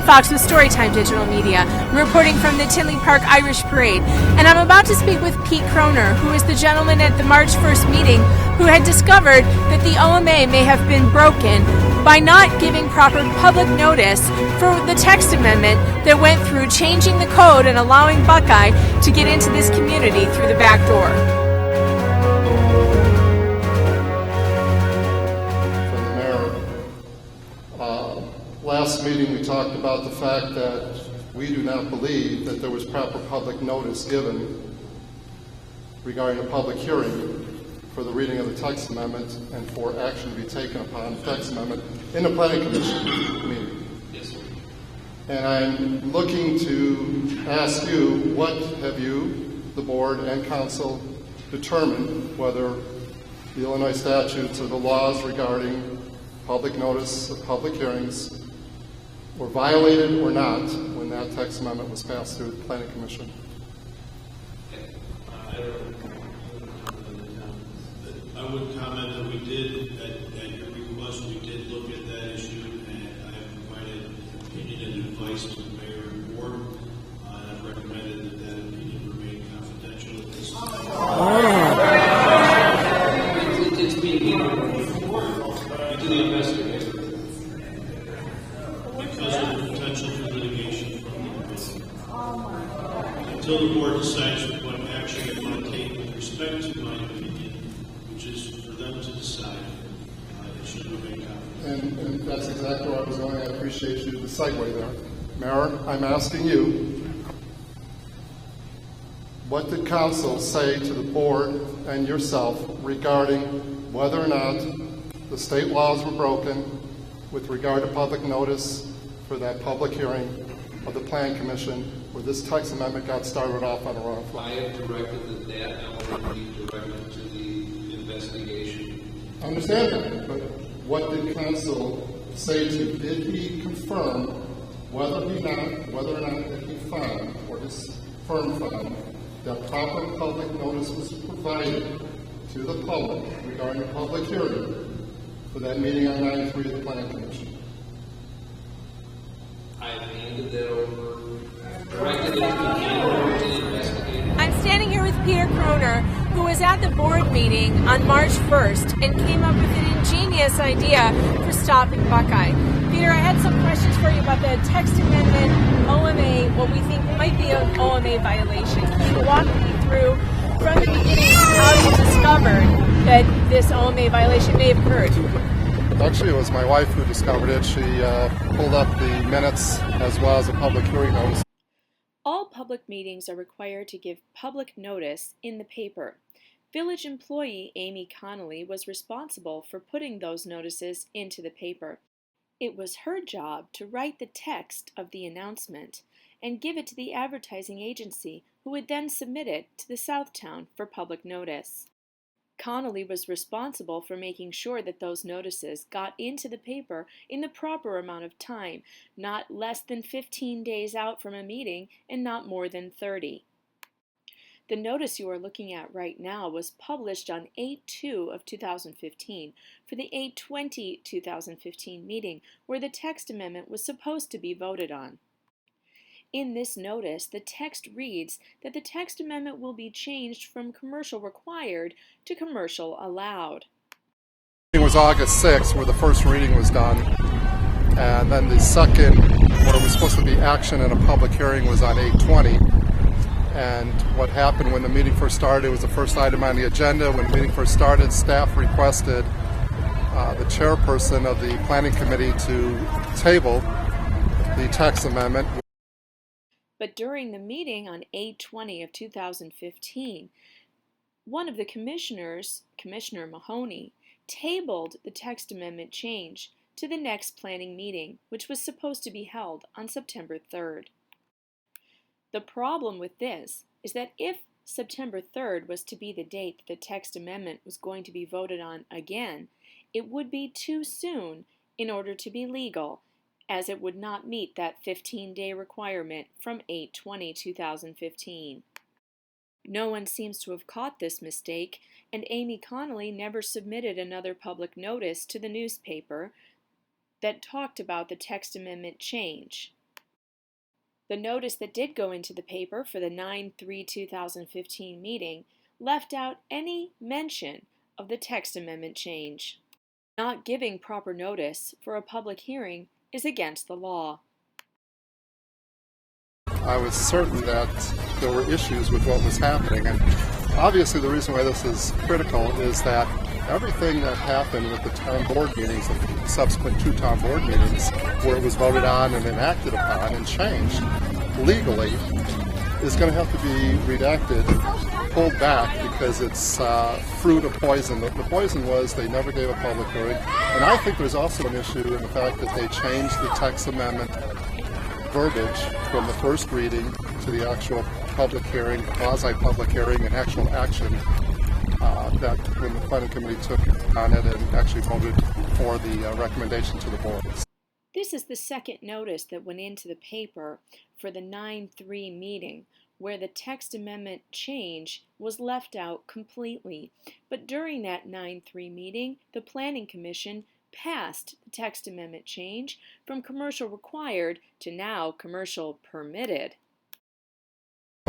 Fox with Storytime Digital Media, reporting from the Tinley Park Irish Parade. And I'm about to speak with Pete Kroner, who is the gentleman at the March 1st meeting who had discovered that the OMA may have been broken by not giving proper public notice for the text amendment that went through changing the code and allowing Buckeye to get into this community through the back door. Last meeting we talked about the fact that we do not believe that there was proper public notice given regarding a public hearing for the reading of the text amendment and for action to be taken upon the text amendment in the Planning Commission meeting. Yes, sir. And I'm looking to ask you, what have you, the board and council, determined whether the Illinois statutes or the laws regarding public notice of public hearings were violated or not when that text amendment was passed through the Planning Commission? I would comment that we did, at your request, we did look at that issue, and I have provided opinion and advice to the mayor and board, and I've recommended that that opinion remain confidential at this time. It's being into the investigation because of the potential for litigation from the board. Until the board decides what action they want to take with respect to my opinion, which is for them to decide, it should remain confidential. And that's exactly where I was going. I appreciate you, the segue there. Mayor, I'm asking you, what did council say to the board and yourself regarding whether or not the state laws were broken with regard to public notice for that public hearing of the Planning Commission where this text amendment got started off on the wrong foot? I have directed that element be directed to the investigation. I understand that, but what did council say to you? Did he confirm whether or not that he found, or his firm found, that proper public notice was provided to the public regarding a public hearing for that meeting on 9/3 of the Planning Commission? I've handed that over, directed it to the investigator. I'm standing here with Peter Kroner, who was at the board meeting on March 1st and came up with an ingenious idea for stopping Buckeye. Peter, I had some questions for you about the text amendment, OMA, what we think might be an OMA violation. Can you walk me through from the beginning how you discovered that this OMA violation may have occurred? Actually, it was my wife who discovered it. She pulled up the minutes as well as a public hearing notice. All public meetings are required to give public notice in the paper. Village employee Amy Connolly was responsible for putting those notices into the paper. It was her job to write the text of the announcement and give it to the advertising agency, who would then submit it to the Southtown for public notice. Connolly was responsible for making sure that those notices got into the paper in the proper amount of time, not less than 15 days out from a meeting and not more than 30. The notice you are looking at right now was published on 8/2 of 2015 for the 8/20/2015 meeting where the text amendment was supposed to be voted on. In this notice, the text reads that the text amendment will be changed from commercial required to commercial allowed. It was August 6th where the first reading was done, and then the second, where it was supposed to be action in a public hearing, was on 8/20. And what happened when the meeting first started, it was the first item on the agenda. When the meeting first started, staff requested the chairperson of the planning committee to table the text amendment. But during the meeting on 8/20 of 2015, one of the commissioners, Commissioner Mahoney, tabled the text amendment change to the next planning meeting, which was supposed to be held on September 3rd. The problem with this is that if September 3rd was to be the date that the text amendment was going to be voted on again, it would be too soon in order to be legal, as it would not meet that 15-day requirement from 8/20/2015. No one seems to have caught this mistake, and Amy Connolly never submitted another public notice to the newspaper that talked about the text amendment change. The notice that did go into the paper for the 9/3/2015 meeting left out any mention of the text amendment change. Not giving proper notice for a public hearing is against the law. I was certain that there were issues with what was happening, and obviously the reason why this is critical is that everything that happened with the town board meetings, the subsequent two town board meetings, where it was voted on and enacted upon and changed legally, is going to have to be redacted, pulled back, because it's fruit of poison. The poison was they never gave a public hearing, and I think there's also an issue in the fact that they changed the text amendment verbiage from the first reading to the actual public hearing, quasi-public hearing, and actual action that when the planning committee took on it and actually voted for the recommendation to the board. This is the second notice that went into the paper for the 9/3 meeting, where the text amendment change was left out completely. But during that 9/3 meeting, the Planning Commission passed the text amendment change from commercial required to now commercial permitted.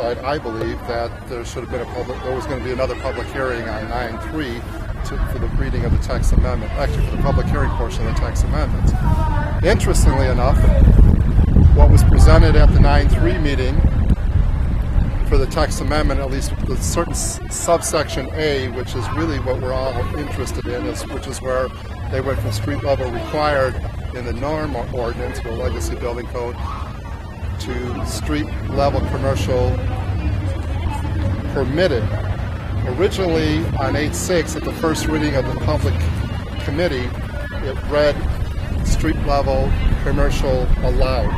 I believe that there should have been there was going to be another public hearing on 9/3 for the reading of the text amendment, actually for the public hearing portion of the text amendment. Interestingly enough, what was presented at the 9/3 meeting for the text amendment, at least the certain subsection A, which is really what we're all interested in, which is where they went from street level required in the norm ordinance or legacy building code to street level commercial permitted. Originally on 8/6 at the first reading of the public committee, it read street level commercial allowed.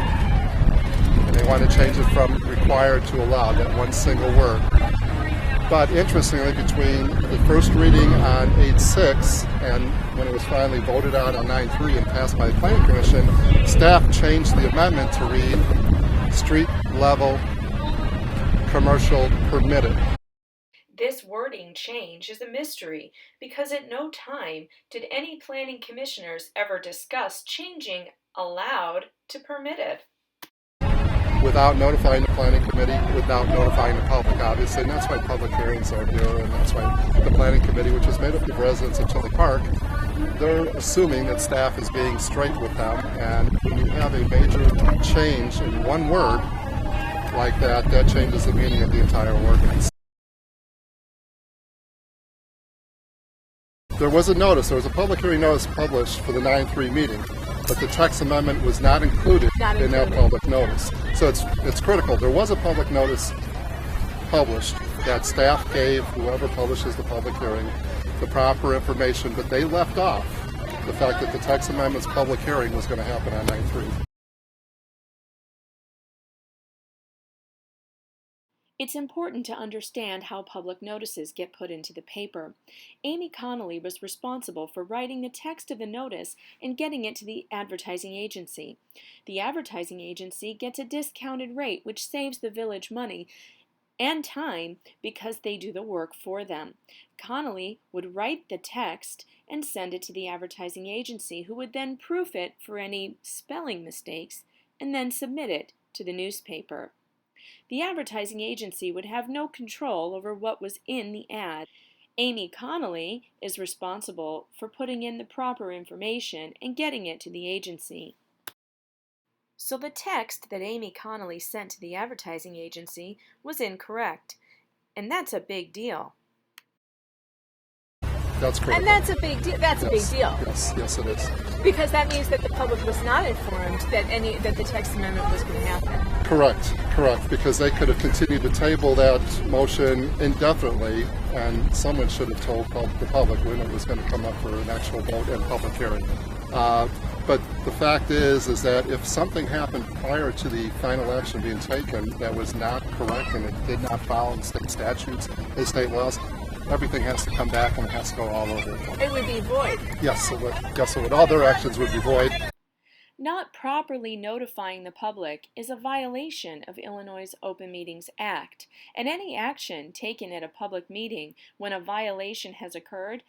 And they want to change it from required to allowed, that one single word. But interestingly, between the first reading on 8/6 and when it was finally voted out on 9/3 and passed by the Planning Commission, staff changed the amendment to read street level commercial permitted. This wording change is a mystery because at no time did any planning commissioners ever discuss changing allowed to permitted. Without notifying the planning committee, without notifying the public, obviously, and that's why public hearings are here, and that's why the planning committee, which is made up of residents of Tinley Park, they're assuming that staff is being straight with them, and when you have a major change in one word like that, that changes the meaning of the entire ordinance. There was a notice, there was a public hearing notice published for the 9/3 meeting, but the text amendment was not included in that public notice. So it's critical. There was a public notice published that staff gave whoever publishes the public hearing the proper information, but they left off the fact that the text amendment's public hearing was going to happen on 9/3. It's important to understand how public notices get put into the paper. Amy Connolly was responsible for writing the text of the notice and getting it to the advertising agency. The advertising agency gets a discounted rate, which saves the village money and time because they do the work for them. Connolly would write the text and send it to the advertising agency, who would then proof it for any spelling mistakes and then submit it to the newspaper. The advertising agency would have no control over what was in the ad. Amy Connolly is responsible for putting in the proper information and getting it to the agency. So the text that Amy Connolly sent to the advertising agency was incorrect, and that's a big deal. That's correct. And that's a big deal. That's a big deal. Yes, it is. Because that means that the public was not informed that the text amendment was going to happen. Correct, because they could have continued to table that motion indefinitely, and someone should have told the public when it was going to come up for an actual vote and public hearing. But the fact is that if something happened prior to the final action being taken that was not correct and it did not follow the state statutes and state laws, everything has to come back and it has to go all over again. It would be void. Yes, it would. Yes, it would. All their actions would be void. Not properly notifying the public is a violation of Illinois' Open Meetings Act, and any action taken at a public meeting when a violation has occurred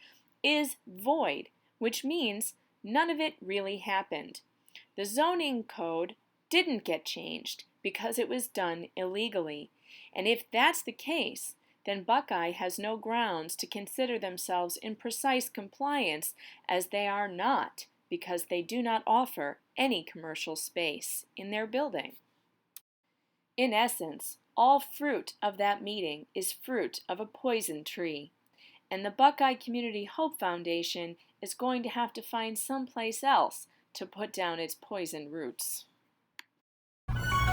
is void, which means none of it really happened. The zoning code didn't get changed. because it was done illegally. And if that's the case, then Buckeye has no grounds to consider themselves in precise compliance, as they are not, because they do not offer any commercial space in their building. In essence, all fruit of that meeting is fruit of a poison tree, and the Buckeye Community Hope Foundation is going to have to find someplace else to put down its poison roots.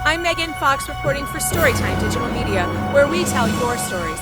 I'm Megan Fox reporting for Storytime Digital Media, where we tell your stories.